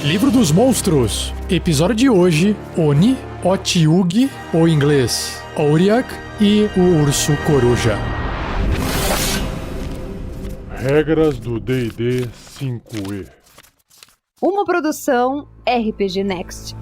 Livro dos Monstros. Episódio de hoje, Oni, Otyugh, ou em inglês, Otyugh, e o Urso Coruja. Regras do D&D 5e. Uma produção RPG Next.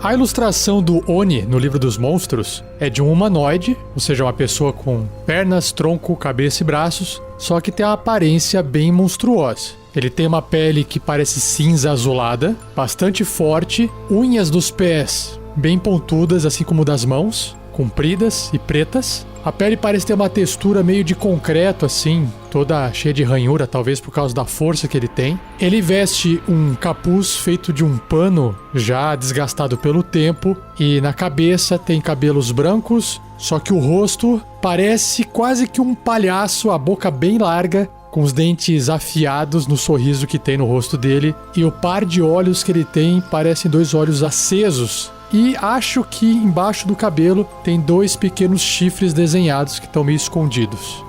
A ilustração do Oni no Livro dos Monstros é de um humanoide, ou seja, uma pessoa com pernas, tronco, cabeça e braços, só que tem uma aparência bem monstruosa. Ele tem uma pele que parece cinza azulada, bastante forte, unhas dos pés bem pontudas, assim como das mãos, compridas e pretas. A pele parece ter uma textura meio de concreto, assim, toda cheia de ranhura, talvez por causa da força que ele tem. Ele veste um capuz feito de um pano já desgastado pelo tempo, e na cabeça tem cabelos brancos, só que o rosto parece quase que um palhaço, a boca bem larga, com os dentes afiados no sorriso que tem no rosto dele, e o par de olhos que ele tem parecem dois olhos acesos. E acho que embaixo do cabelo tem dois pequenos chifres desenhados que estão meio escondidos.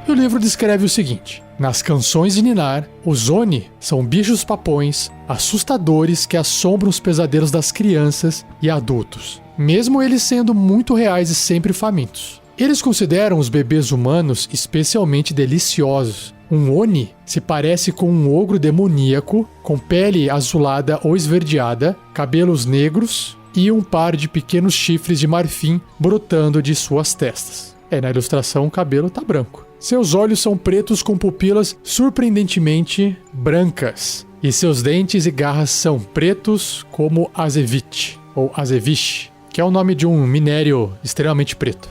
E o livro descreve o seguinte: nas canções de Ninar, os Oni são bichos papões assustadores que assombram os pesadelos das crianças e adultos, mesmo eles sendo muito reais e sempre famintos. Eles consideram os bebês humanos especialmente deliciosos. Um Oni se parece com um ogro demoníaco, com pele azulada ou esverdeada, cabelos negros e um par de pequenos chifres de marfim brotando de suas testas. Na ilustração o cabelo tá branco. Seus olhos são pretos com pupilas surpreendentemente brancas, e seus dentes e garras são pretos como azevite, ou azeviche, que é o nome de um minério extremamente preto.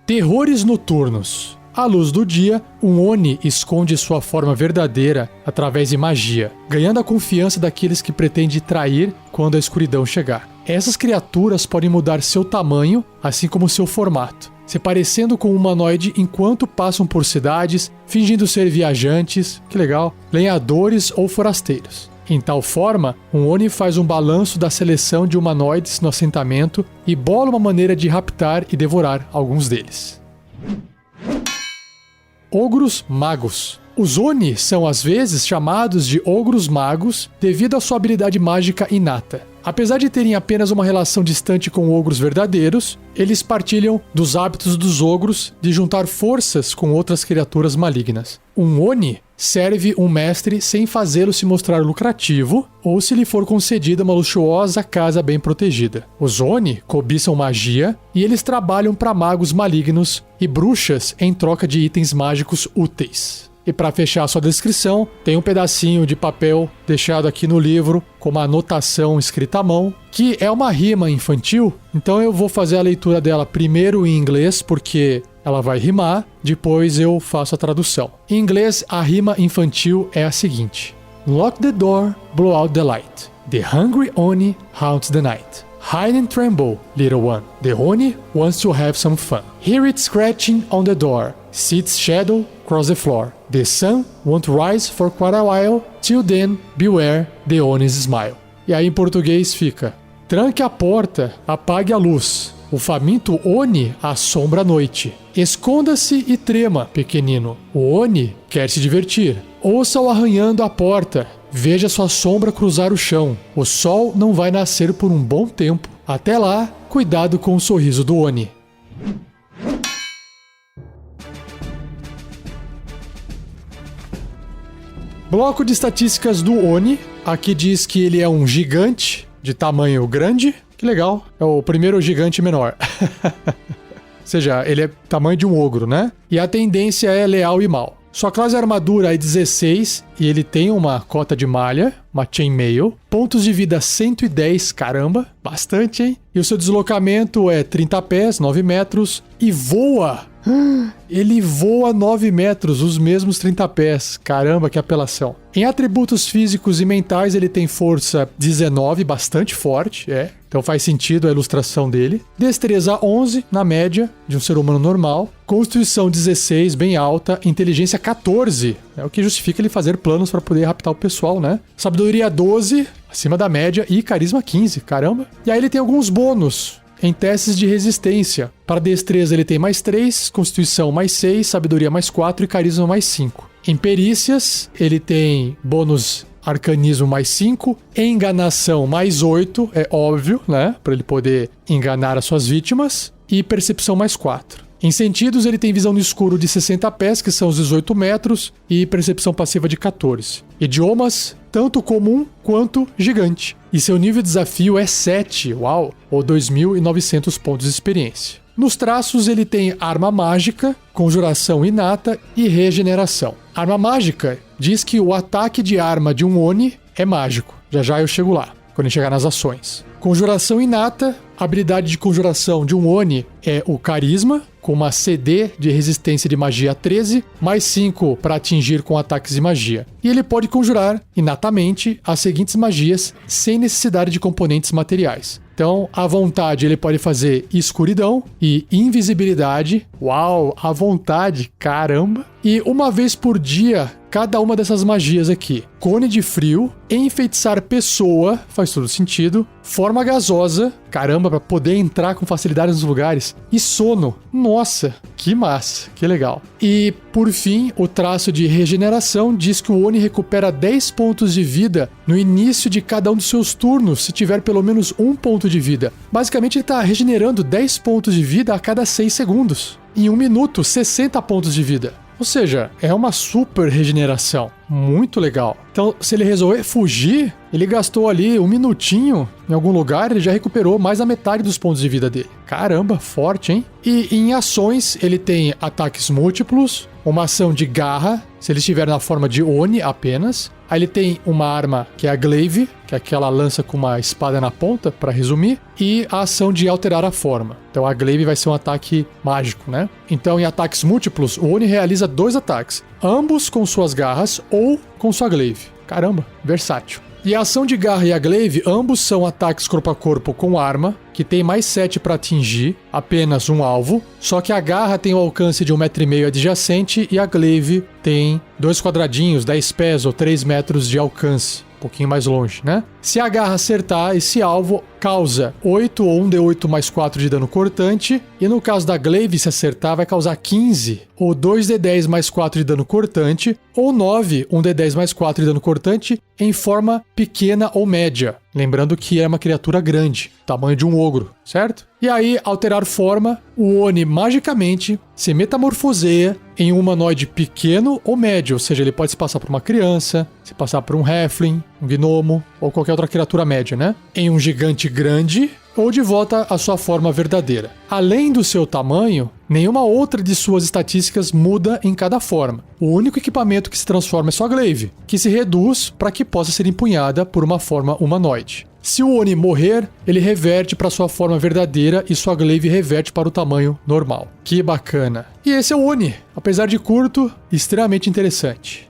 Terrores noturnos. À luz do dia, um Oni esconde sua forma verdadeira através de magia, ganhando a confiança daqueles que pretende trair quando a escuridão chegar. Essas criaturas podem mudar seu tamanho, assim como seu formato, se parecendo com um humanoide enquanto passam por cidades, fingindo ser viajantes, que legal, lenhadores ou forasteiros. Em tal forma, um Oni faz um balanço da seleção de humanoides no assentamento e bola uma maneira de raptar e devorar alguns deles. Ogros magos. Os Oni são às vezes chamados de ogros magos devido à sua habilidade mágica inata. Apesar de terem apenas uma relação distante com ogros verdadeiros, eles partilham dos hábitos dos ogros de juntar forças com outras criaturas malignas. Um Oni serve um mestre sem fazê-lo se mostrar lucrativo ou se lhe for concedida uma luxuosa casa bem protegida. Os Oni cobiçam magia e eles trabalham para magos malignos e bruxas em troca de itens mágicos úteis. E para fechar a sua descrição, tem um pedacinho de papel deixado aqui no livro com uma anotação escrita à mão, que é uma rima infantil, então eu vou fazer a leitura dela primeiro em inglês, porque ela vai rimar, depois eu faço a tradução. Em inglês, a rima infantil é a seguinte: Lock the door, blow out the light. The hungry Oni haunts the night. Hide and tremble, little one. The Oni wants to have some fun. Hear it scratching on the door. See its shadow cross the floor. The sun won't rise for quite a while. Till then, beware the Oni's smile. E aí em português fica: tranque a porta, apague a luz. O faminto Oni assombra a noite. Esconda-se e trema, pequenino. O Oni quer se divertir. Ouça-o arranhando a porta. Veja sua sombra cruzar o chão. O sol não vai nascer por um bom tempo. Até lá, cuidado com o sorriso do Oni. Bloco de estatísticas do Oni. Aqui diz que ele é um gigante de tamanho grande. Que legal. É o primeiro gigante menor. Ou seja, ele é tamanho de um ogro, né? E a tendência é leal e mal. Sua classe de armadura é 16 e ele tem uma cota de malha, uma chainmail. Pontos de vida 110, caramba, bastante, hein? E o seu deslocamento é 30 pés, 9 metros e voa. Ele voa 9 metros, os mesmos 30 pés. Caramba, que apelação. Em atributos físicos e mentais, ele tem força 19, bastante forte, Então faz sentido a ilustração dele. Destreza 11, na média, de um ser humano normal. Constituição 16, bem alta. Inteligência 14, é o que justifica ele fazer planos para poder raptar o pessoal, né? Sabedoria 12, acima da média. E carisma 15, caramba. E aí ele tem alguns bônus em testes de resistência. Para destreza ele tem mais 3, constituição mais 6, sabedoria mais 4 e carisma mais 5. Em perícias ele tem bônus arcanismo mais 5, enganação mais 8, é óbvio, né? Para ele poder enganar as suas vítimas, e percepção mais 4. Em sentidos, ele tem visão no escuro de 60 pés, que são os 18 metros, e percepção passiva de 14. Idiomas, tanto comum quanto gigante. E seu nível de desafio é 7, uau, ou 2.900 pontos de experiência. Nos traços, ele tem arma mágica, conjuração inata e regeneração. Arma mágica diz que o ataque de arma de um Oni é mágico. Já eu chego lá, quando chegar nas ações. Conjuração inata, a habilidade de conjuração de um Oni é o carisma, com uma CD de resistência de magia 13, mais 5 para atingir com ataques de magia. E ele pode conjurar inatamente as seguintes magias sem necessidade de componentes materiais. Então, à vontade, ele pode fazer escuridão e invisibilidade. Uau, à vontade, caramba! E uma vez por dia, cada uma dessas magias aqui. Cone de frio, enfeitiçar pessoa, faz todo sentido. Forma gasosa, caramba, para poder entrar com facilidade nos lugares. E sono, nossa, que massa, que legal. E, por fim, o traço de regeneração diz que o Oni recupera 10 pontos de vida no início de cada um dos seus turnos, se tiver pelo menos um ponto de vida. Basicamente, ele está regenerando 10 pontos de vida a cada 6 segundos. Em 1 minuto, 60 pontos de vida. Ou seja, é uma super regeneração. Muito legal. Então, se ele resolver fugir, ele gastou ali 1 minutinho em algum lugar, ele já recuperou mais da metade dos pontos de vida dele. Caramba, forte, hein? E em ações, ele tem ataques múltiplos, uma ação de garra, se ele estiver na forma de Oni apenas. Aí ele tem uma arma que é a Glaive, que é aquela lança com uma espada na ponta, para resumir, e a ação de alterar a forma. Então a Glaive vai ser um ataque mágico, né? Então em ataques múltiplos, o Oni realiza 2 ataques, ambos com suas garras ou com sua Glaive. Caramba, versátil. E a ação de garra e a Glaive, ambos são ataques corpo a corpo com arma, que tem mais 7 para atingir apenas um alvo, só que a garra tem o alcance de 1,5 m adjacente e a Glaive tem 2 quadradinhos, 10 pés ou 3 metros de alcance. Um pouquinho mais longe, né? Se a garra acertar esse alvo, causa 8 ou 1d8 mais 4 de dano cortante. E no caso da Glaive, se acertar, vai causar 15 ou 2d10 mais 4 de dano cortante. Ou 9, 1d10 mais 4 de dano cortante em forma pequena ou média. Lembrando que é uma criatura grande, tamanho de um ogro, certo? E aí, alterar forma, o Oni magicamente se metamorfoseia em um humanoide pequeno ou médio, ou seja, ele pode se passar por uma criança, se passar por um halfling, um gnomo ou qualquer outra criatura média, né? Em um gigante grande ou de volta à sua forma verdadeira. Além do seu tamanho, nenhuma outra de suas estatísticas muda em cada forma. O único equipamento que se transforma é sua Glaive, que se reduz para que possa ser empunhada por uma forma humanoide. Se o Oni morrer, ele reverte para sua forma verdadeira e sua Glaive reverte para o tamanho normal. Que bacana. E esse é o Oni, apesar de curto, extremamente interessante.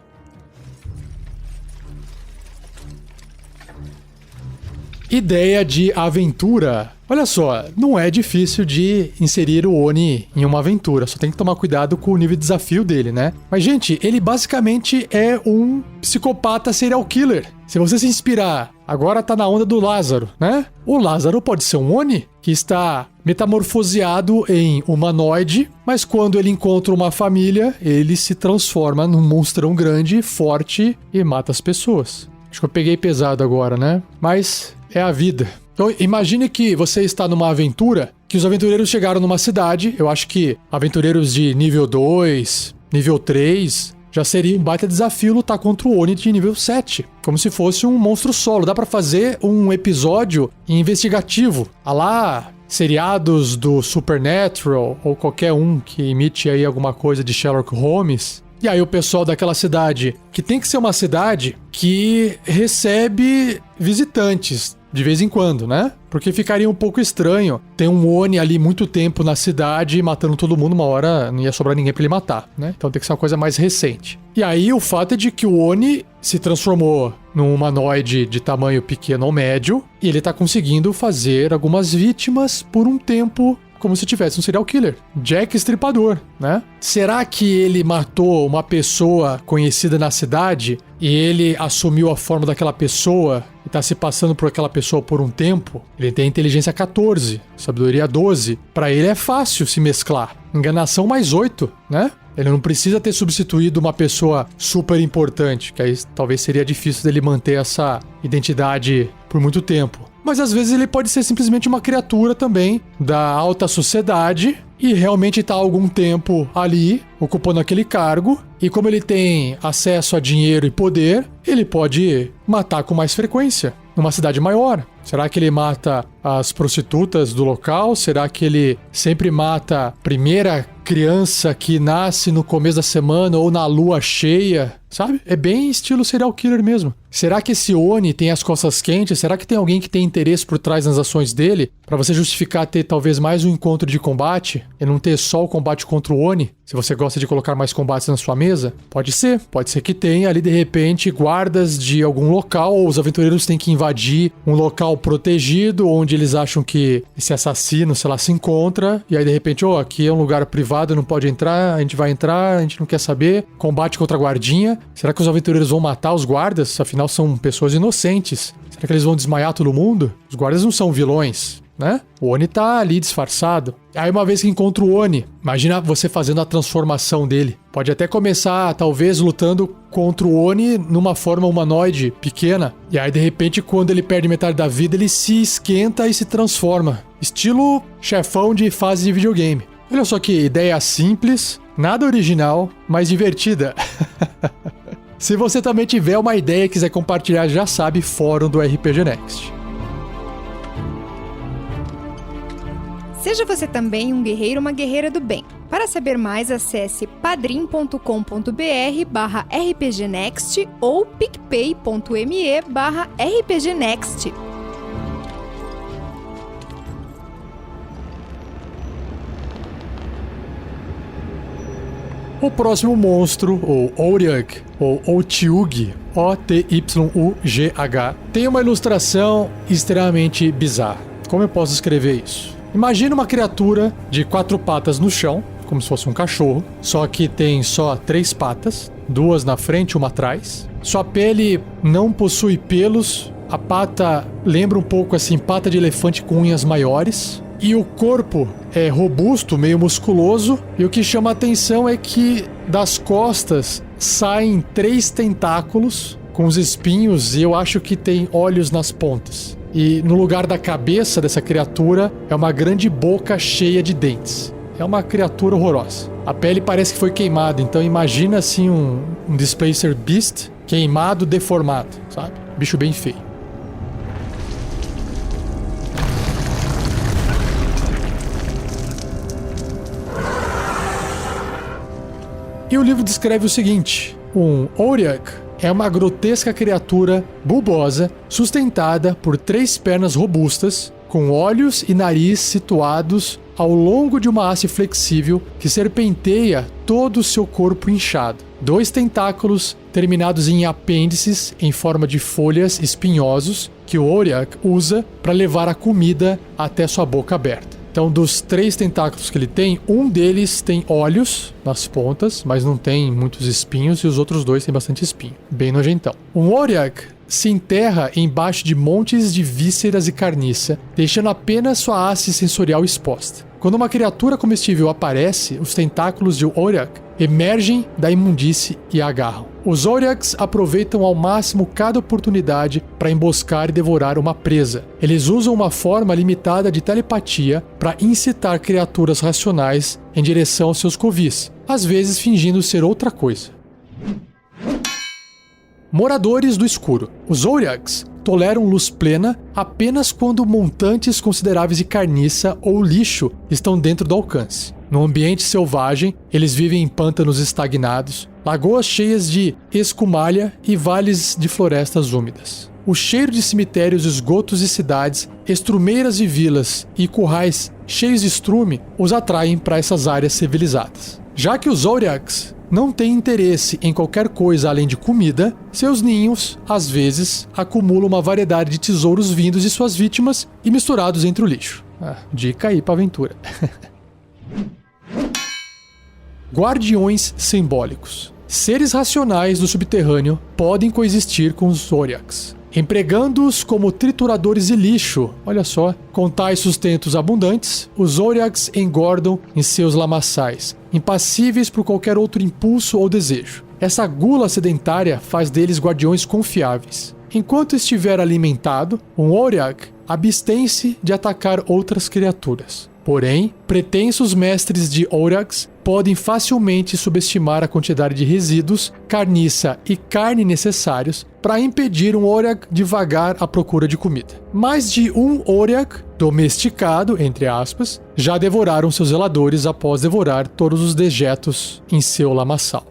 Ideia de aventura. Olha só, não é difícil de inserir o Oni em uma aventura, só tem que tomar cuidado com o nível de desafio dele, né? Mas, gente, ele basicamente é um psicopata serial killer. Se você se inspirar, agora tá na onda do Lázaro, né? O Lázaro pode ser um Oni que está metamorfoseado em humanoide, mas quando ele encontra uma família, ele se transforma num monstrão grande, forte e mata as pessoas. Acho que eu peguei pesado agora, né? Mas é a vida. Então, imagine que você está numa aventura, que os aventureiros chegaram numa cidade. Eu acho que aventureiros de nível 2, nível 3, já seria um baita desafio lutar contra o Oni de nível 7. Como se fosse um monstro solo. Dá pra fazer um episódio investigativo, à lá seriados do Supernatural, ou qualquer um que imite aí alguma coisa de Sherlock Holmes. E aí o pessoal daquela cidade, que tem que ser uma cidade que recebe visitantes de vez em quando, né? Porque ficaria um pouco estranho ter um Oni ali muito tempo na cidade matando todo mundo, uma hora não ia sobrar ninguém pra ele matar, né? Então tem que ser uma coisa mais recente. E aí o fato é de que o Oni se transformou num humanoide de tamanho pequeno ou médio e ele tá conseguindo fazer algumas vítimas por um tempo como se tivesse um serial killer. Jack Estripador, né? Será que ele matou uma pessoa conhecida na cidade e ele assumiu a forma daquela pessoa e tá se passando por aquela pessoa por um tempo? Ele tem inteligência 14, sabedoria 12. Pra ele é fácil se mesclar. Enganação mais 8, né? Ele não precisa ter substituído uma pessoa super importante, que aí talvez seria difícil dele manter essa identidade por muito tempo. Mas às vezes ele pode ser simplesmente uma criatura também da alta sociedade e realmente está há algum tempo ali, ocupando aquele cargo. E como ele tem acesso a dinheiro e poder, ele pode matar com mais frequência numa cidade maior. Será que ele mata as prostitutas do local? Será que ele sempre mata a primeira criança que nasce no começo da semana ou na lua cheia? Sabe? É bem estilo serial killer mesmo. Será que esse Oni tem as costas quentes? Será que tem alguém que tem interesse por trás nas ações dele? Pra você justificar ter talvez mais um encontro de combate e não ter só o combate contra o Oni? Se você gosta de colocar mais combates na sua mesa? Pode ser que tenha ali de repente guardas de algum local, ou os aventureiros têm que invadir um local protegido onde eles acham que esse assassino, sei lá, se encontra, e aí de repente, aqui é um lugar privado, não pode entrar, a gente vai entrar, a gente não quer saber. Combate contra a guardinha. Será que os aventureiros vão matar os guardas? Afinal, são pessoas inocentes. Será que eles vão desmaiar todo mundo? Os guardas não são vilões, né? O Oni tá ali disfarçado. Aí uma vez que encontra o Oni, imagina você fazendo a transformação dele. Pode até começar, talvez, lutando contra o Oni numa forma humanoide pequena. E aí, de repente, quando ele perde metade da vida, ele se esquenta e se transforma. Estilo chefão de fase de videogame. Olha só que ideia simples, nada original, mas divertida. Se você também tiver uma ideia e quiser compartilhar, já sabe, fórum do RPG Next. Seja você também um guerreiro ou uma guerreira do bem. Para saber mais, acesse padrim.com.br/rpgnext ou picpay.me/rpgnext. O próximo monstro, o Otyugh, ou Otyugh, O-T-Y-U-G-H, tem uma ilustração extremamente bizarra. Como eu posso escrever isso? Imagina uma criatura de 4 patas no chão, como se fosse um cachorro, só que tem só 3 patas, 2 na frente e uma atrás. Sua pele não possui pelos, a pata lembra um pouco assim, pata de elefante com unhas maiores. E o corpo é robusto, meio musculoso, e o que chama a atenção é que das costas saem 3 tentáculos com os espinhos, e eu acho que tem olhos nas pontas. E no lugar da cabeça dessa criatura é uma grande boca cheia de dentes. É uma criatura horrorosa. A pele parece que foi queimada, então imagina assim um Displacer Beast queimado, deformado, sabe? Bicho bem feio. E o livro descreve o seguinte: um Otyugh é uma grotesca criatura bulbosa sustentada por 3 pernas robustas, com olhos e nariz situados ao longo de uma haste flexível que serpenteia todo o seu corpo inchado. 2 tentáculos terminados em apêndices em forma de folhas espinhosos que o Otyugh usa para levar a comida até sua boca aberta. Então, dos 3 tentáculos que ele tem, um deles tem olhos nas pontas, mas não tem muitos espinhos, e os outros 2 têm bastante espinho. Bem nojentão. Um Otyugh se enterra embaixo de montes de vísceras e carniça, deixando apenas sua haste sensorial exposta. Quando uma criatura comestível aparece, os tentáculos de Otyugh emergem da imundície e a agarram. Os Otyughs aproveitam ao máximo cada oportunidade para emboscar e devorar uma presa. Eles usam uma forma limitada de telepatia para incitar criaturas racionais em direção aos seus covis, às vezes fingindo ser outra coisa. Moradores do escuro. Os Otyughs toleram luz plena apenas quando montantes consideráveis de carniça ou lixo estão dentro do alcance. No ambiente selvagem, eles vivem em pântanos estagnados, lagoas cheias de escumalha e vales de florestas úmidas. O cheiro de cemitérios, esgotos e cidades, estrumeiras de vilas e currais cheios de estrume os atraem para essas áreas civilizadas. Já que os Otyughs não têm interesse em qualquer coisa além de comida, seus ninhos, às vezes, acumulam uma variedade de tesouros vindos de suas vítimas e misturados entre o lixo. Dica aí pra aventura. Guardiões simbólicos. Seres racionais do subterrâneo podem coexistir com os Zodiacs, empregando-os como trituradores de lixo. Olha só, com tais sustentos abundantes, os Zodiacs engordam em seus lamaçais, impassíveis por qualquer outro impulso ou desejo. Essa gula sedentária faz deles guardiões confiáveis. Enquanto estiver alimentado, um Zodiac abstém-se de atacar outras criaturas. Porém, pretensos mestres de Zodiacs podem facilmente subestimar a quantidade de resíduos, carniça e carne necessários para impedir um Zodiac de vagar à procura de comida. Mais de um Zodiac domesticado, entre aspas, já devoraram seus zeladores após devorar todos os dejetos em seu lamaçal.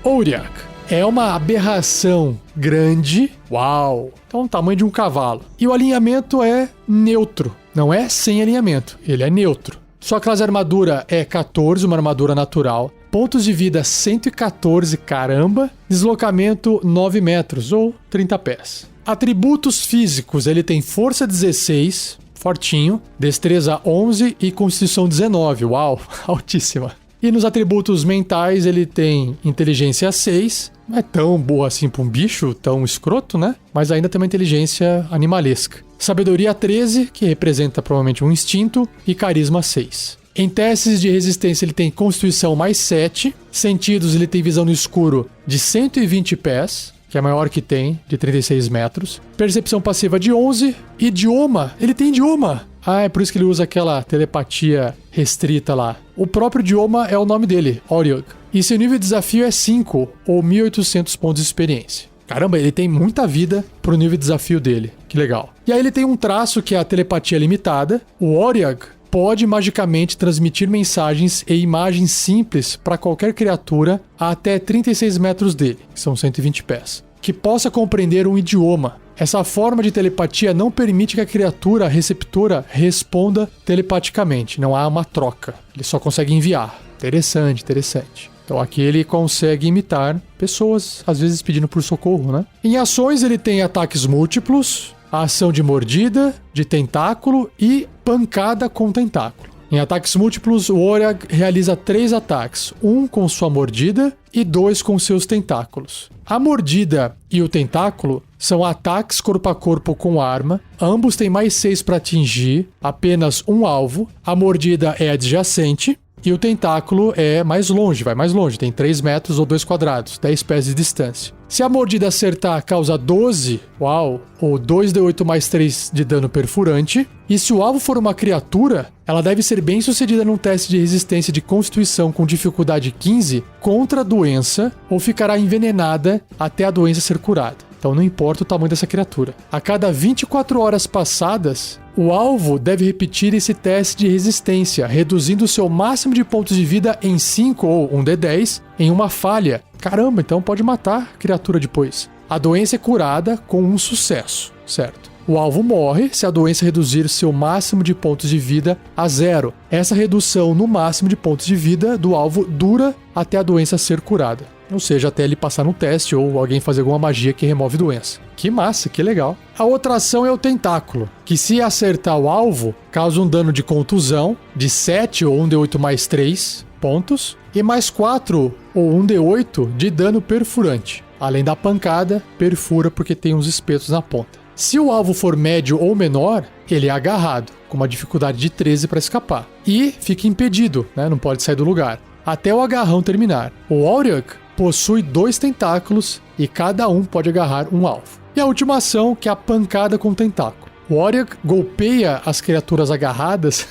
Zodiac é uma aberração grande, uau, então o tamanho de um cavalo. E o alinhamento é neutro, não é sem alinhamento, ele é neutro. Sua classe de armadura é 14, uma armadura natural. Pontos de vida 114, caramba. Deslocamento 9 metros ou 30 pés. Atributos físicos, ele tem força 16, fortinho, destreza 11 e constituição 19, uau, altíssima. E nos atributos mentais ele tem inteligência 6, não é tão boa assim para um bicho, tão escroto, né? Mas ainda tem uma inteligência animalesca. Sabedoria 13, que representa provavelmente um instinto, e carisma 6. Em testes de resistência ele tem constituição mais 7, sentidos ele tem visão no escuro de 120 pés, que é a maior que tem, de 36 metros. Percepção passiva de 11, idioma, ele tem idioma. É por isso que ele usa aquela telepatia restrita lá. O próprio idioma é o nome dele, Zodiac. E seu nível de desafio é 5, ou 1.800 pontos de experiência. Caramba, ele tem muita vida pro nível de desafio dele. Que legal. E aí ele tem um traço que é a telepatia limitada. O Zodiac pode magicamente transmitir mensagens e imagens simples para qualquer criatura a até 36 metros dele, que são 120 pés, que possa compreender um idioma. Essa forma de telepatia não permite que a criatura receptora responda telepaticamente, não há uma troca, ele só consegue enviar. Interessante, interessante. Então aqui ele consegue imitar pessoas, às vezes pedindo por socorro, né? Em ações ele tem ataques múltiplos, a ação de mordida, de tentáculo e pancada com tentáculo. Em ataques múltiplos, o Zodiac realiza 3 ataques, 1 com sua mordida e 2 com seus tentáculos. A mordida e o tentáculo são ataques corpo a corpo com arma, ambos têm mais 6 para atingir apenas um alvo, a mordida é adjacente e o tentáculo é mais longe, vai mais longe, tem 3 metros ou 2 quadrados, 10 pés de distância. Se a mordida acertar, causa 12, uau, ou 2d8 mais 3 de dano perfurante. E se o alvo for uma criatura, ela deve ser bem sucedida num teste de resistência de constituição com dificuldade 15 contra a doença ou ficará envenenada até a doença ser curada. Então não importa o tamanho dessa criatura. A cada 24 horas passadas, o alvo deve repetir esse teste de resistência, reduzindo o seu máximo de pontos de vida em 5 ou 1d10 em uma falha. Caramba, então pode matar a criatura depois. A doença é curada com um sucesso, certo? O alvo morre se a doença reduzir seu máximo de pontos de vida a 0. Essa redução no máximo de pontos de vida do alvo dura até a doença ser curada. Ou seja, até ele passar no teste ou alguém fazer alguma magia que remove doença. Que massa, que legal. A outra ação é o tentáculo, que se acertar o alvo, causa um dano de contusão de 7 ou 1d8 mais 3 pontos e mais 4 ou 1d8 de dano perfurante. Além da pancada, perfura porque tem uns espetos na ponta. Se o alvo for médio ou menor, ele é agarrado, com uma dificuldade de 13 para escapar. E fica impedido, né? Não pode sair do lugar, até o agarrão terminar. O Zodiac possui 2 tentáculos e cada um pode agarrar um alvo. E a última ação, que é a pancada com tentáculo. O Zodiac golpeia as criaturas agarradas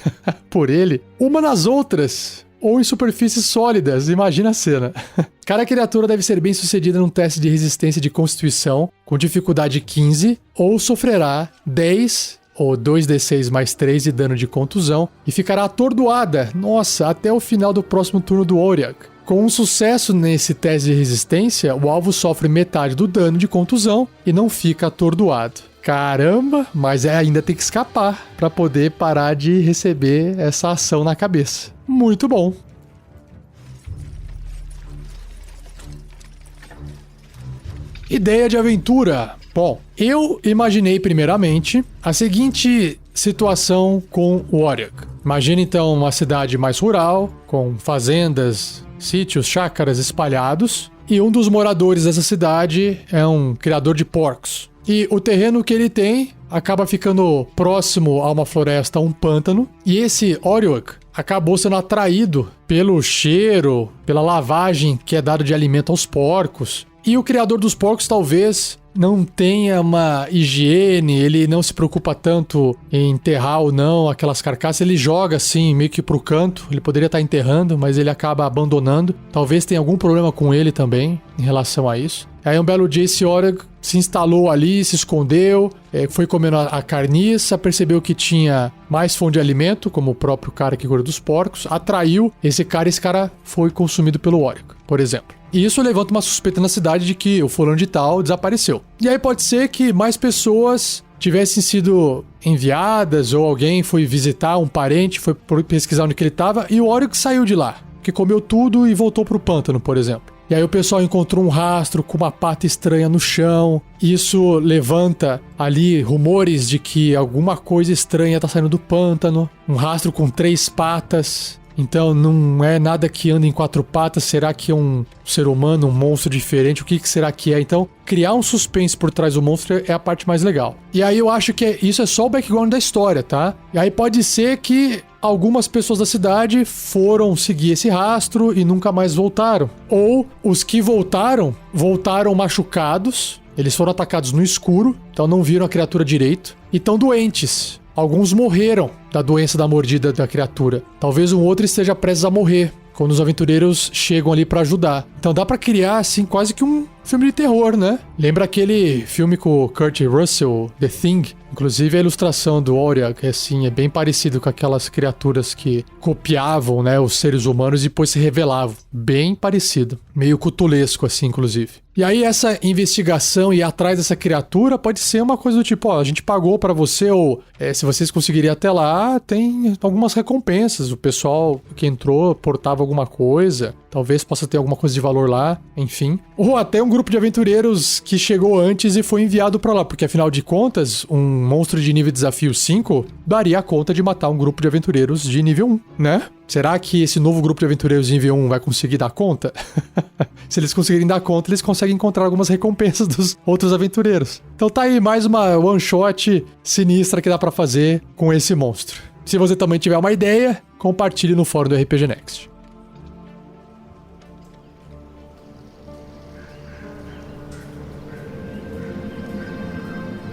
por ele, uma nas outras, ou em superfícies sólidas, imagina a cena. Cada criatura deve ser bem sucedida num teste de resistência de constituição com dificuldade 15 ou sofrerá 10 ou 2d6 mais 3 de dano de contusão e ficará atordoada, até o final do próximo turno do Zodiac. Com um sucesso nesse teste de resistência, o alvo sofre metade do dano de contusão e não fica atordoado. Caramba, mas ainda tem que escapar para poder parar de receber essa ação na cabeça. Muito bom. Ideia de aventura. Bom, eu imaginei primeiramente a seguinte situação com o Warwick. Imagina então uma cidade mais rural, com fazendas, sítios, chácaras espalhados, e um dos moradores dessa cidade é um criador de porcos. E o terreno que ele tem acaba ficando próximo a uma floresta, a um pântano, e esse Warwick acabou sendo atraído pelo cheiro, pela lavagem que é dado de alimento aos porcos. E o criador dos porcos talvez não tenha uma higiene, ele não se preocupa tanto em enterrar ou não aquelas carcaças, ele joga assim meio que pro canto, ele poderia estar enterrando, mas ele acaba abandonando. Talvez tenha algum problema com ele também em relação a isso. Aí um belo dia esse Warwick se instalou ali, se escondeu, foi comendo a carniça, percebeu que tinha mais fonte de alimento, como o próprio cara que cuida dos porcos, atraiu esse cara foi consumido pelo Warwick, por exemplo. E isso levanta uma suspeita na cidade de que o fulano de tal desapareceu. E aí pode ser que mais pessoas tivessem sido enviadas ou alguém foi visitar um parente, foi pesquisar onde que ele estava e o Warwick saiu de lá, que comeu tudo e voltou pro pântano, por exemplo. E aí o pessoal encontrou um rastro com uma pata estranha no chão. Isso levanta ali rumores de que alguma coisa estranha está saindo do pântano. Um rastro com 3 patas. Então não é nada que anda em 4 patas. Será que é um ser humano, um monstro diferente? O que será que é? Então, criar um suspense por trás do monstro é a parte mais legal. E aí eu acho que isso é só o background da história, tá? E aí pode ser que algumas pessoas da cidade foram seguir esse rastro e nunca mais voltaram. Ou os que voltaram machucados. Eles foram atacados no escuro, então não viram a criatura direito. E estão doentes. Alguns morreram da doença da mordida da criatura. Talvez um outro esteja prestes a morrer quando os aventureiros chegam ali pra ajudar. Então dá pra criar, assim, quase que um filme de terror, né? Lembra aquele filme com o Kurt Russell, The Thing? Inclusive a ilustração do Warwick, assim, é bem parecido com aquelas criaturas que copiavam, né, os seres humanos e depois se revelavam. Bem parecido. Meio cutulesco, assim, inclusive. E aí essa investigação e ir atrás dessa criatura pode ser uma coisa do tipo, ó, a gente pagou pra você, ou se vocês conseguirem ir até lá, tem algumas recompensas. O pessoal que entrou portava alguma coisa, talvez possa ter alguma coisa de valor lá, enfim. Ou até um grupo de aventureiros que chegou antes e foi enviado pra lá, porque afinal de contas, um monstro de nível desafio 5 daria conta de matar um grupo de aventureiros de nível 1, né? Será que esse novo grupo de aventureiros de nível 1 vai conseguir dar conta? Se eles conseguirem dar conta, eles conseguem encontrar algumas recompensas dos outros aventureiros. Então tá aí mais uma one shot sinistra que dá pra fazer com esse monstro. Se você também tiver uma ideia, compartilhe no fórum do RPG Next.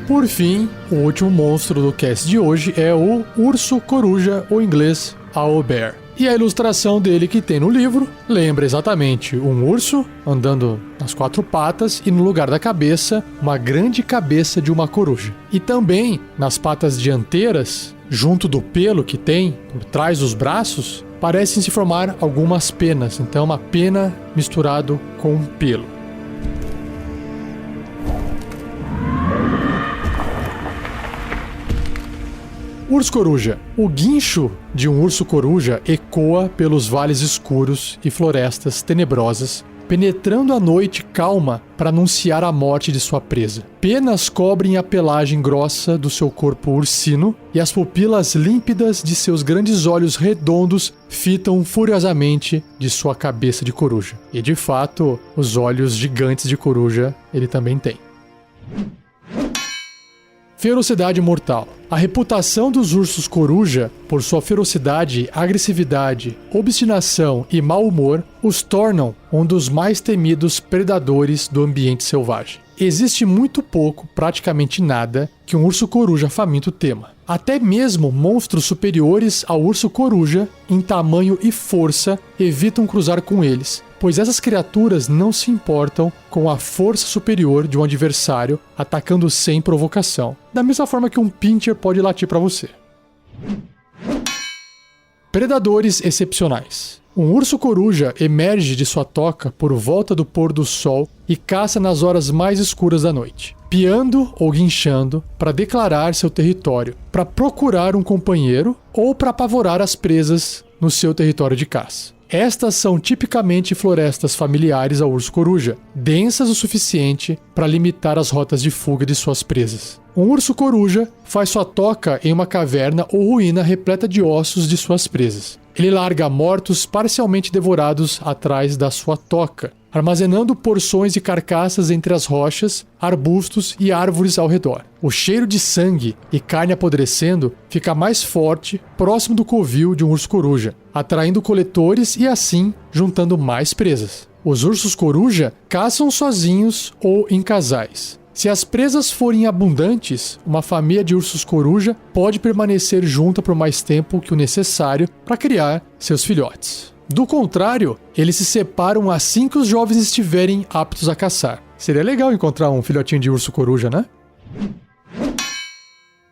Por fim, o último monstro do cast de hoje é o Urso Coruja, ou em inglês, Owlbear. E a ilustração dele que tem no livro lembra exatamente um urso andando nas 4 patas e no lugar da cabeça, uma grande cabeça de uma coruja. E também nas patas dianteiras, junto do pelo que tem por trás dos braços, parecem se formar algumas penas. Então uma pena misturado com um pelo. Urso Coruja. O guincho de um urso coruja ecoa pelos vales escuros e florestas tenebrosas, penetrando a noite calma para anunciar a morte de sua presa. Penas cobrem a pelagem grossa do seu corpo ursino e as pupilas límpidas de seus grandes olhos redondos fitam furiosamente de sua cabeça de coruja. E de fato, os olhos gigantes de coruja ele também tem. Ferocidade mortal. A reputação dos ursos coruja, por sua ferocidade, agressividade, obstinação e mau humor, os tornam um dos mais temidos predadores do ambiente selvagem. Existe muito pouco, praticamente nada, que um urso coruja faminto tema. Até mesmo monstros superiores ao urso coruja, em tamanho e força, evitam cruzar com eles, pois essas criaturas não se importam com a força superior de um adversário, atacando sem provocação, da mesma forma que um pincher pode latir para você. Predadores excepcionais. Um urso coruja emerge de sua toca por volta do pôr do sol e caça nas horas mais escuras da noite, piando ou guinchando para declarar seu território, para procurar um companheiro ou para apavorar as presas no seu território de caça. Estas são tipicamente florestas familiares ao urso-coruja, densas o suficiente para limitar as rotas de fuga de suas presas. Um urso-coruja faz sua toca em uma caverna ou ruína repleta de ossos de suas presas. Ele larga mortos parcialmente devorados atrás da sua toca, armazenando porções de carcaças entre as rochas, arbustos e árvores ao redor. O cheiro de sangue e carne apodrecendo fica mais forte próximo do covil de um urso-coruja, atraindo coletores e assim juntando mais presas. Os ursos-coruja caçam sozinhos ou em casais. Se as presas forem abundantes, uma família de ursos-coruja pode permanecer junta por mais tempo que o necessário para criar seus filhotes. Do contrário, eles se separam assim que os jovens estiverem aptos a caçar. Seria legal encontrar um filhotinho de urso-coruja, né?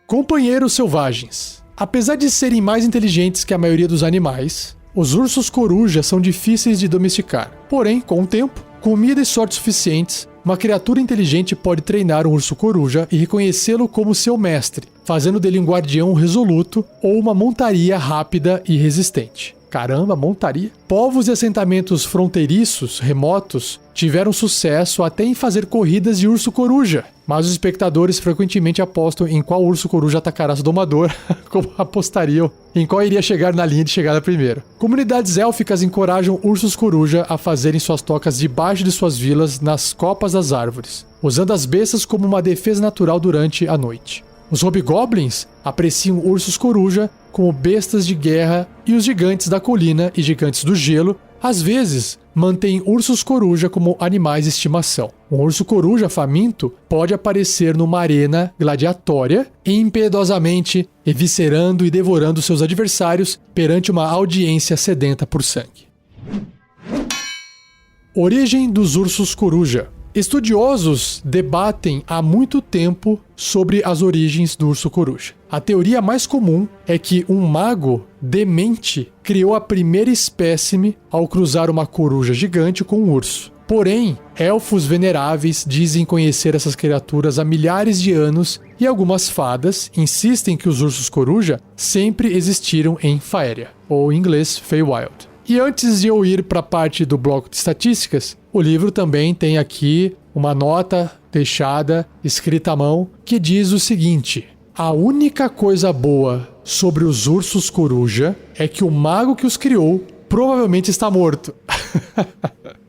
Companheiros selvagens. Apesar de serem mais inteligentes que a maioria dos animais, os ursos-coruja são difíceis de domesticar. Porém, com o tempo, comida e sorte suficientes, uma criatura inteligente pode treinar um urso-coruja e reconhecê-lo como seu mestre, fazendo dele um guardião resoluto ou uma montaria rápida e resistente. Caramba, montaria! Povos e assentamentos fronteiriços, remotos, tiveram sucesso até em fazer corridas de urso-coruja, mas os espectadores frequentemente apostam em qual urso-coruja atacará seu domador, como apostariam em qual iria chegar na linha de chegada primeiro. Comunidades élficas encorajam ursos-coruja a fazerem suas tocas debaixo de suas vilas nas copas das árvores, usando as bestas como uma defesa natural durante a noite. Os hobgoblins apreciam ursos-coruja como bestas de guerra e os gigantes da colina e gigantes do gelo, às vezes, mantêm ursos-coruja como animais de estimação. Um urso-coruja faminto pode aparecer numa arena gladiatória, impiedosamente eviscerando e devorando seus adversários perante uma audiência sedenta por sangue. Origem dos ursos-coruja. Estudiosos debatem há muito tempo sobre as origens do urso-coruja. A teoria mais comum é que um mago demente criou a primeira espécime ao cruzar uma coruja gigante com um urso. Porém, elfos veneráveis dizem conhecer essas criaturas há milhares de anos e algumas fadas insistem que os ursos-coruja sempre existiram em Faéria, ou em inglês Feywild. E antes de eu ir para a parte do bloco de estatísticas, o livro também tem aqui uma nota deixada, escrita à mão, que diz o seguinte: a única coisa boa sobre os ursos-coruja é que o mago que os criou provavelmente está morto.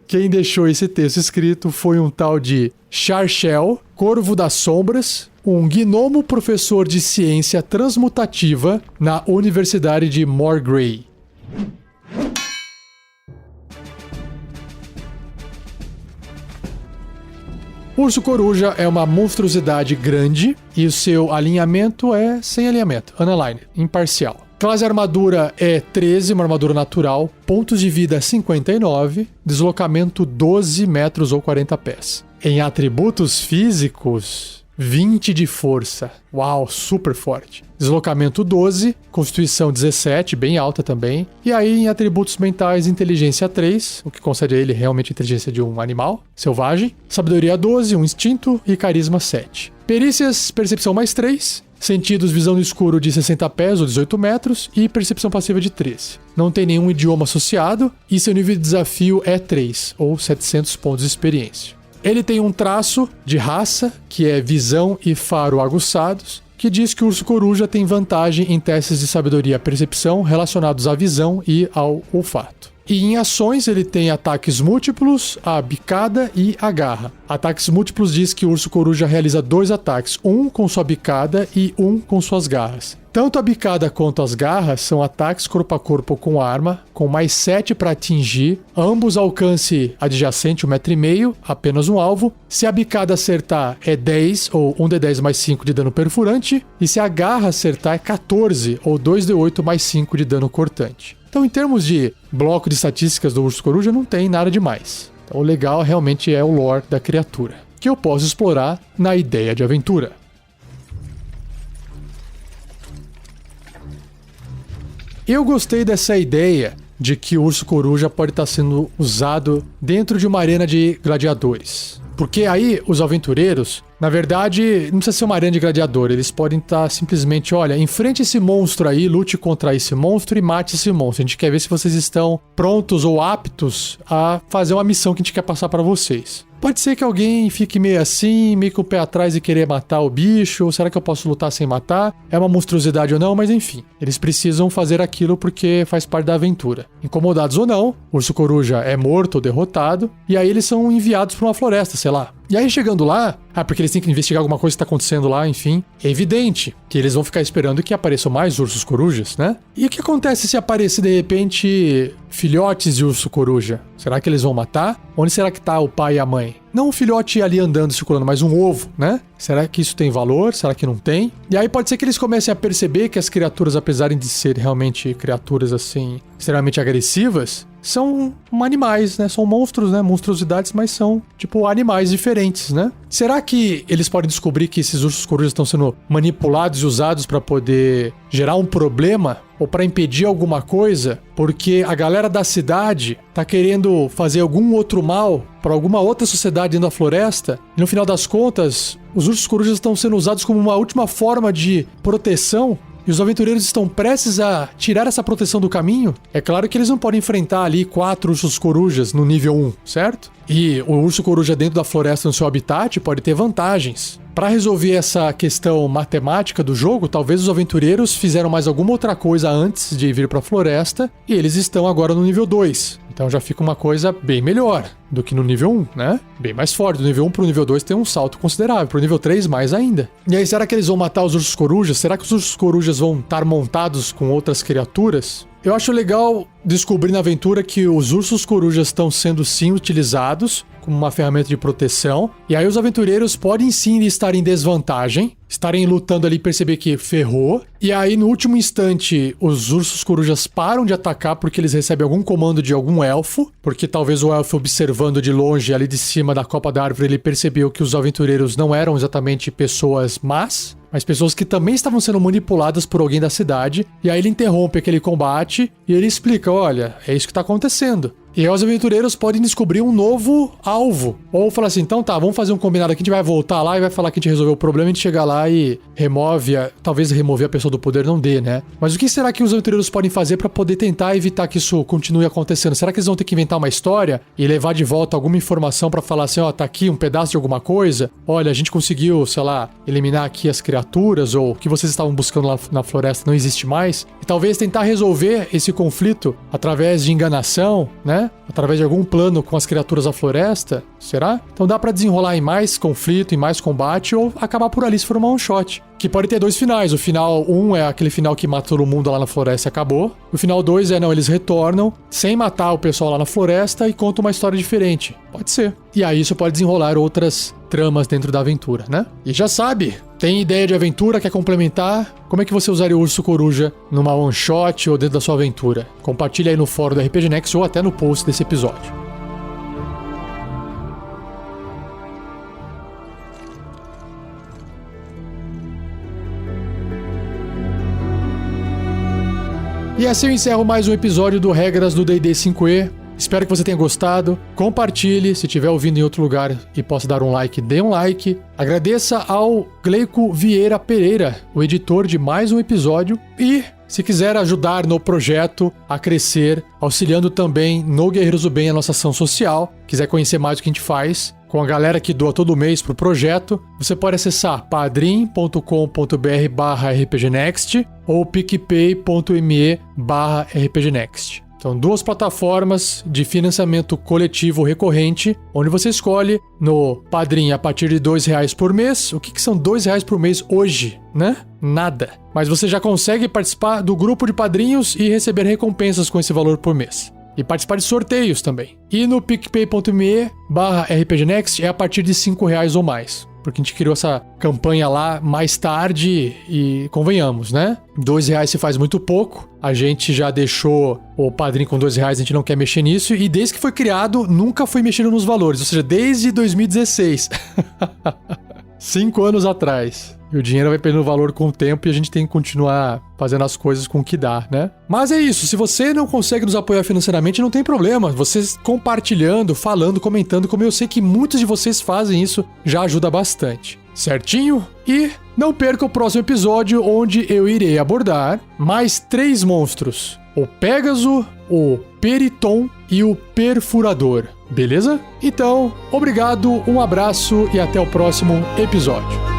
Quem deixou esse texto escrito foi um tal de Charchel, Corvo das Sombras, um gnomo professor de ciência transmutativa na Universidade de Morgrey. O urso-coruja é uma monstruosidade grande e o seu alinhamento é sem alinhamento, unaligned, imparcial. Classe armadura é 13, uma armadura natural, pontos de vida 59, deslocamento 12 metros ou 40 pés. Em atributos físicos, 20 de força. Uau, super forte. Deslocamento 12, constituição 17, bem alta também. E aí em atributos mentais, inteligência 3, o que concede a ele realmente a inteligência de um animal selvagem. Sabedoria 12, um instinto e carisma 7. Perícias, percepção mais 3. Sentidos, visão no escuro de 60 pés ou 18 metros e percepção passiva de 13. Não tem nenhum idioma associado e seu nível de desafio é 3, ou 700 pontos de experiência. Ele tem um traço de raça, que é visão e faro aguçados, que diz que o urso-coruja tem vantagem em testes de sabedoria e percepção relacionados à visão e ao olfato. E em ações ele tem ataques múltiplos, a bicada e a garra. Ataques múltiplos diz que o urso-coruja realiza 2 ataques, um com sua bicada e um com suas garras. Tanto a bicada quanto as garras são ataques corpo a corpo com arma, com mais 7 para atingir, ambos alcance adjacente 1,5 m, apenas um alvo. Se a bicada acertar é 10 ou 1d10 mais 5 de dano perfurante, e se a garra acertar é 14 ou 2d8 mais 5 de dano cortante. Então, em termos de bloco de estatísticas do urso-coruja, não tem nada demais. Então, o legal realmente é o lore da criatura, que eu posso explorar na ideia de aventura. Eu gostei dessa ideia de que o urso-coruja pode estar sendo usado dentro de uma arena de gladiadores. Porque aí os aventureiros, na verdade, não precisa ser uma arena de gladiador. Eles podem estar simplesmente, olha, enfrente esse monstro aí, lute contra esse monstro e mate esse monstro. A gente quer ver se vocês estão prontos ou aptos a fazer uma missão que a gente quer passar para vocês. Pode ser que alguém fique meio assim, meio com o pé atrás e querer matar o bicho, ou será que eu posso lutar sem matar? É uma monstruosidade ou não, mas enfim. Eles precisam fazer aquilo porque faz parte da aventura. Incomodados ou não, o urso coruja é morto ou derrotado, e aí eles são enviados para uma floresta, sei lá. E aí chegando lá, porque eles têm que investigar alguma coisa que está acontecendo lá, enfim, é evidente que eles vão ficar esperando que apareçam mais ursos corujas, né? E o que acontece se aparecer de repente filhotes de urso coruja? Será que eles vão matar? Onde será que tá o pai e a mãe? Não um filhote ali andando, circulando, mas um ovo, né? Será que isso tem valor? Será que não tem? E aí pode ser que eles comecem a perceber que as criaturas, apesar de serem realmente criaturas assim, extremamente agressivas, são animais, né? São monstros, né? Monstruosidades, mas são, tipo, animais diferentes, né? Será que eles podem descobrir que esses ursos corujas estão sendo manipulados e usados para poder gerar um problema ou para impedir alguma coisa? Porque a galera da cidade tá querendo fazer algum outro mal para alguma outra sociedade dentro da floresta e no final das contas, os ursos corujas estão sendo usados como uma última forma de proteção. E os aventureiros estão prestes a tirar essa proteção do caminho? É claro que eles não podem enfrentar ali 4 ursos corujas no nível 1, certo? E o urso coruja dentro da floresta no seu habitat pode ter vantagens. Para resolver essa questão matemática do jogo, talvez os aventureiros fizeram mais alguma outra coisa antes de vir para a floresta e eles estão agora no nível 2. Então já fica uma coisa bem melhor do que no nível 1, né? Bem mais forte. Do nível 1 pro nível 2 tem um salto considerável. Pro nível 3, mais ainda. E aí, será que eles vão matar os ursos corujas? Será que os ursos corujas vão estar montados com outras criaturas? Eu acho legal descobrir na aventura que os ursos corujas estão sendo sim utilizados como uma ferramenta de proteção. E aí os aventureiros podem sim estar em desvantagem, estarem lutando ali e perceber que ferrou. E aí no último instante os ursos corujas param de atacar porque eles recebem algum comando de algum elfo. Porque talvez o elfo observando de longe ali de cima da copa da árvore ele percebeu que os aventureiros não eram exatamente pessoas más, mas pessoas que também estavam sendo manipuladas por alguém da cidade. E aí ele interrompe aquele combate e ele explica, olha, é isso que tá acontecendo. E aí os aventureiros podem descobrir um novo alvo. Ou falar assim, então tá, vamos fazer um combinado aqui, a gente vai voltar lá e vai falar que a gente resolveu o problema, a gente chega lá e talvez remover a pessoa do poder não dê, né? Mas o que será que os aventureiros podem fazer pra poder tentar evitar que isso continue acontecendo? Será que eles vão ter que inventar uma história e levar de volta alguma informação pra falar assim, ó, tá aqui um pedaço de alguma coisa? Olha, a gente conseguiu, sei lá, eliminar aqui as criaturas, ou o que vocês estavam buscando lá na floresta não existe mais. E talvez tentar resolver esse conflito através de enganação, né? Através de algum plano com as criaturas da floresta, será? Então dá pra desenrolar em mais conflito, em mais combate, ou acabar por ali se for uma one shot. Que pode ter 2 finais. O final 1 é aquele final que mata todo mundo lá na floresta e acabou. O final 2 é, não, eles retornam sem matar o pessoal lá na floresta e contam uma história diferente. Pode ser. E aí isso pode desenrolar outras tramas dentro da aventura, né? E já sabe, tem ideia de aventura, quer complementar? Como é que você usaria o urso coruja numa one shot ou dentro da sua aventura? Compartilha aí no fórum do RPG Next ou até no post desse episódio. E assim eu encerro mais um episódio do Regras do D&D 5e. Espero que você tenha gostado. Compartilhe, se estiver ouvindo em outro lugar e possa dar um like, dê um like. Agradeça ao Gleico Vieira Pereira, o editor de mais um episódio. E se quiser ajudar no projeto a crescer, auxiliando também no Guerreiros do Bem, a nossa ação social, quiser conhecer mais o que a gente faz, com a galera que doa todo mês pro projeto, você pode acessar padrim.com.br/rpgnext ou picpay.me/rpgnext. São 2 plataformas de financiamento coletivo recorrente, onde você escolhe no Padrim a partir de R$2 por mês. O que são R$2 por mês hoje, né? Nada. Mas você já consegue participar do grupo de padrinhos e receber recompensas com esse valor por mês. E participar de sorteios também. E no picpay.me/rpgnext é a partir de R$5 ou mais. Porque a gente criou essa campanha lá mais tarde e convenhamos, né? R$2 se faz muito pouco. A gente já deixou o padrinho com R$2, a gente não quer mexer nisso. E desde que foi criado, nunca foi mexendo nos valores. Ou seja, desde 2016. 5 anos atrás. E o dinheiro vai perdendo valor com o tempo e a gente tem que continuar fazendo as coisas com o que dá, né? Mas é isso, se você não consegue nos apoiar financeiramente, não tem problema. Vocês compartilhando, falando, comentando, como eu sei que muitos de vocês fazem isso, já ajuda bastante. Certinho? E não perca o próximo episódio, onde eu irei abordar mais 3 monstros. O Pégaso, o Periton e o Perfurador. Beleza? Então, obrigado, um abraço e até o próximo episódio.